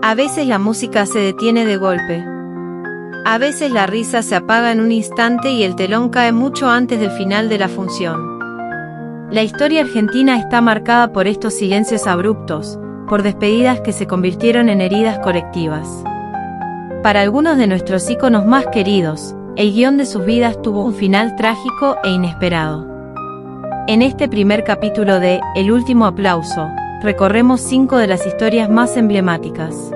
A veces la música se detiene de golpe. A veces la risa se apaga en un instante y el telón cae mucho antes del final de la función. La historia argentina está marcada por estos silencios abruptos, por despedidas que se convirtieron en heridas colectivas. Para algunos de nuestros íconos más queridos, el guión de sus vidas tuvo un final trágico e inesperado. En este primer capítulo de El último aplauso, recorremos 5 de las historias más emblemáticas.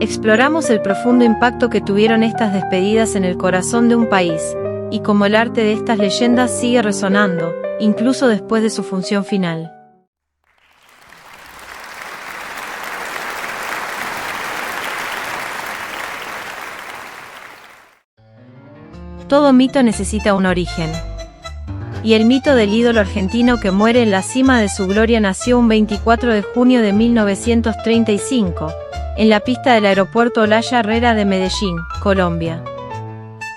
Exploramos el profundo impacto que tuvieron estas despedidas en el corazón de un país, y cómo el arte de estas leyendas sigue resonando, incluso después de su función final. Todo mito necesita un origen. Y el mito del ídolo argentino que muere en la cima de su gloria nació un 24 de junio de 1935, en la pista del aeropuerto Olaya Herrera de Medellín, Colombia.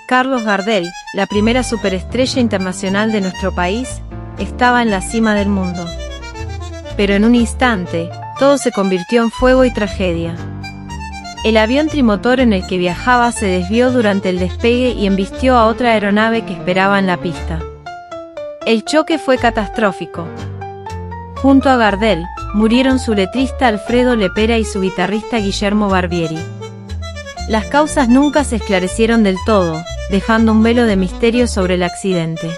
Carlos Gardel, la primera superestrella internacional de nuestro país, estaba en la cima del mundo. Pero en un instante, todo se convirtió en fuego y tragedia. El avión trimotor en el que viajaba se desvió durante el despegue y embistió a otra aeronave que esperaba en la pista. El choque fue catastrófico. Junto a Gardel, murieron su letrista Alfredo Lepera y su guitarrista Guillermo Barbieri. Las causas nunca se esclarecieron del todo, dejando un velo de misterio sobre el accidente.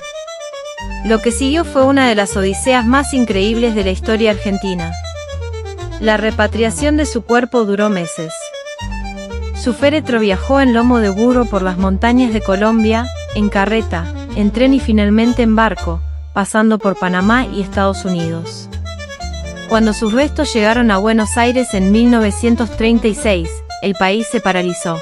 Lo que siguió fue una de las odiseas más increíbles de la historia argentina. La repatriación de su cuerpo duró meses. Su féretro viajó en lomo de burro por las montañas de Colombia, en carreta, en tren y finalmente en barco, pasando por Panamá y Estados Unidos. Cuando sus restos llegaron a Buenos Aires en 1936, el país se paralizó.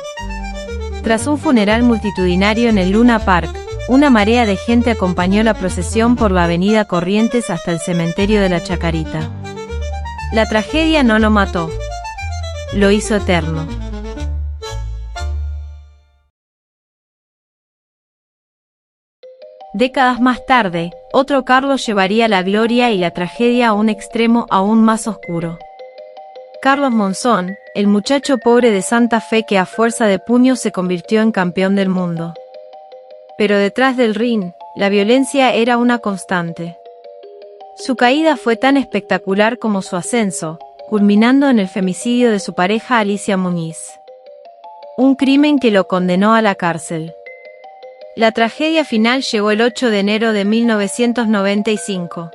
Tras un funeral multitudinario en el Luna Park, una marea de gente acompañó la procesión por la avenida Corrientes hasta el cementerio de la Chacarita. La tragedia no lo mató. Lo hizo eterno. Décadas más tarde, otro Carlos llevaría la gloria y la tragedia a un extremo aún más oscuro. Carlos Monzón, el muchacho pobre de Santa Fe que a fuerza de puños se convirtió en campeón del mundo. Pero detrás del ring, la violencia era una constante. Su caída fue tan espectacular como su ascenso, culminando en el femicidio de su pareja Alicia Muñiz. Un crimen que lo condenó a la cárcel. La tragedia final llegó el 8 de enero de 1995.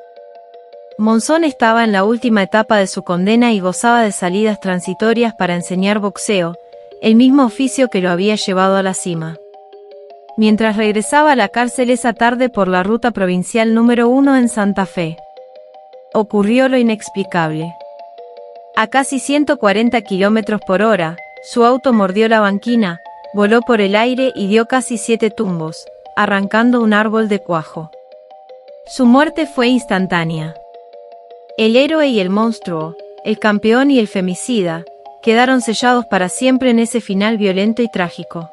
Monzón estaba en la última etapa de su condena y gozaba de salidas transitorias para enseñar boxeo, el mismo oficio que lo había llevado a la cima. Mientras regresaba a la cárcel esa tarde por la ruta provincial número 1 en Santa Fe, ocurrió lo inexplicable. A casi 140 km por hora, su auto mordió la banquina, voló por el aire y dio casi 7 tumbos, arrancando un árbol de cuajo. Su muerte fue instantánea. El héroe y el monstruo, el campeón y el femicida, quedaron sellados para siempre en ese final violento y trágico.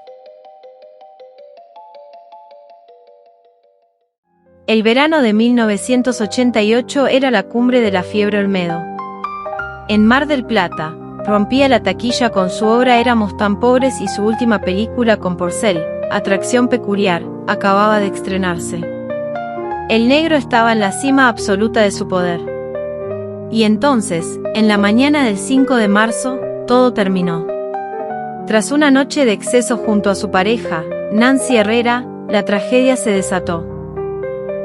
El verano de 1988 era la cumbre de la fiebre Olmedo. En Mar del Plata, rompía la taquilla con su obra Éramos tan pobres y su última película con Porcel, Atracción peculiar, acababa de estrenarse. El negro estaba en la cima absoluta de su poder. Y entonces, en la mañana del 5 de marzo, todo terminó. Tras una noche de exceso junto a su pareja, Nancy Herrera, la tragedia se desató.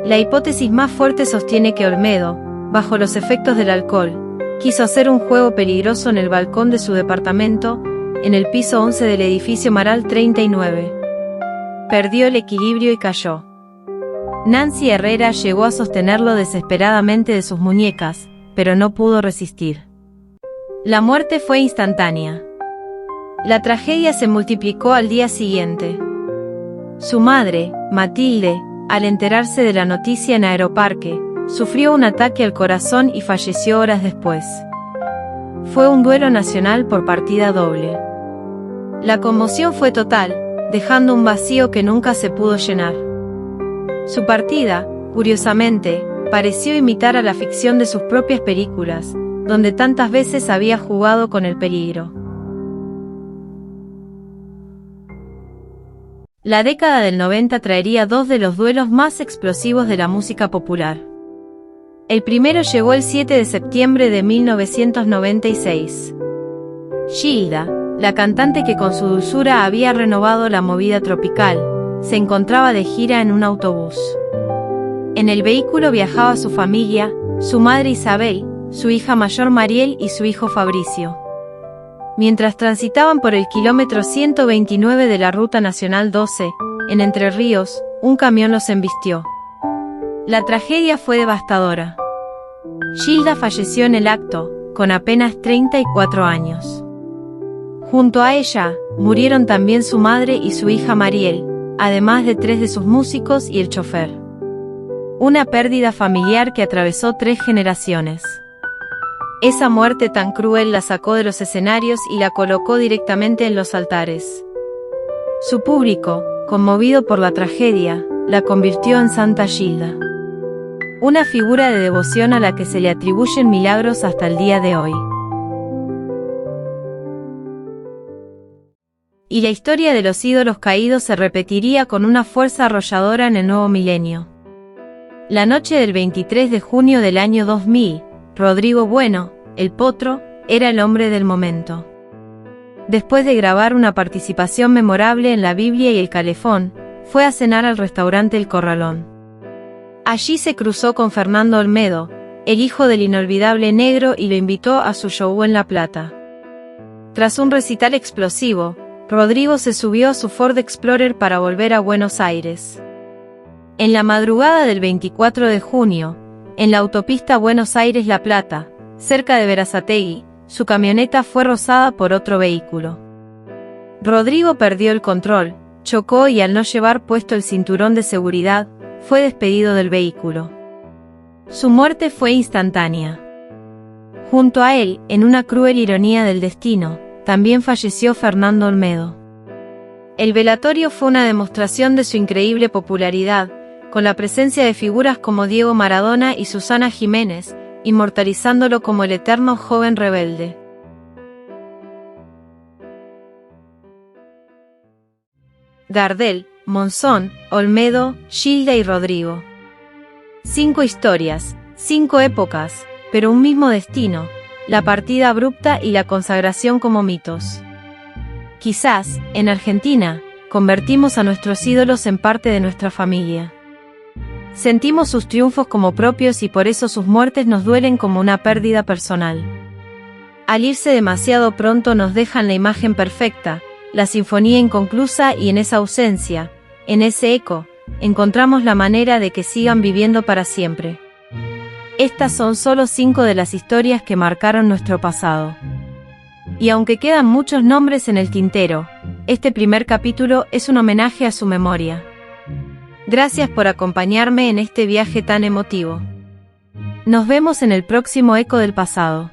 La hipótesis más fuerte sostiene que Olmedo, bajo los efectos del alcohol, quiso hacer un juego peligroso en el balcón de su departamento, en el piso 11 del edificio Maral 39. Perdió el equilibrio y cayó. Nancy Herrera llegó a sostenerlo desesperadamente de sus muñecas, pero no pudo resistir. La muerte fue instantánea. La tragedia se multiplicó al día siguiente. Su madre, Matilde, al enterarse de la noticia en Aeroparque, sufrió un ataque al corazón y falleció horas después. Fue un duelo nacional por partida doble. La conmoción fue total, dejando un vacío que nunca se pudo llenar. Su partida, curiosamente, pareció imitar a la ficción de sus propias películas, donde tantas veces había jugado con el peligro. La década del 90 traería dos de los duelos más explosivos de la música popular. El primero llegó el 7 de septiembre de 1996. Gilda, la cantante que con su dulzura había renovado la movida tropical, se encontraba de gira en un autobús. En el vehículo viajaba su familia, su madre Isabel, su hija mayor Mariel y su hijo Fabricio. Mientras transitaban por el kilómetro 129 de la Ruta Nacional 12, en Entre Ríos, un camión los embistió. La tragedia fue devastadora. Gilda falleció en el acto, con apenas 34 años. Junto a ella, murieron también su madre y su hija Mariel, además de 3 de sus músicos y el chofer. Una pérdida familiar que atravesó 3 generaciones. Esa muerte tan cruel la sacó de los escenarios y la colocó directamente en los altares. Su público, conmovido por la tragedia, la convirtió en Santa Gilda. Una figura de devoción a la que se le atribuyen milagros hasta el día de hoy. Y la historia de los ídolos caídos se repetiría con una fuerza arrolladora en el nuevo milenio. La noche del 23 de junio del año 2000, Rodrigo Bueno, el Potro, era el hombre del momento. Después de grabar una participación memorable en La Biblia y El Calefón, fue a cenar al restaurante El Corralón. Allí se cruzó con Fernando Olmedo, el hijo del inolvidable Negro, y lo invitó a su show en La Plata. Tras un recital explosivo, Rodrigo se subió a su Ford Explorer para volver a Buenos Aires. En la madrugada del 24 de junio, en la autopista Buenos Aires-La Plata, cerca de Berazategui, su camioneta fue rozada por otro vehículo. Rodrigo perdió el control, chocó y al no llevar puesto el cinturón de seguridad, fue despedido del vehículo. Su muerte fue instantánea. Junto a él, en una cruel ironía del destino, también falleció Fernando Olmedo. El velatorio fue una demostración de su increíble popularidad, con la presencia de figuras como Diego Maradona y Susana Jiménez, inmortalizándolo como el eterno joven rebelde. Gardel, Monzón, Olmedo, Gilda y Rodrigo. 5 historias, 5 épocas, pero un mismo destino, la partida abrupta y la consagración como mitos. Quizás, en Argentina, convertimos a nuestros ídolos en parte de nuestra familia. Sentimos sus triunfos como propios y por eso sus muertes nos duelen como una pérdida personal. Al irse demasiado pronto nos dejan la imagen perfecta, la sinfonía inconclusa, y en esa ausencia, en ese eco, encontramos la manera de que sigan viviendo para siempre. Estas son solo 5 de las historias que marcaron nuestro pasado. Y aunque quedan muchos nombres en el tintero, este primer capítulo es un homenaje a su memoria. Gracias por acompañarme en este viaje tan emotivo. Nos vemos en el próximo Eco del Pasado.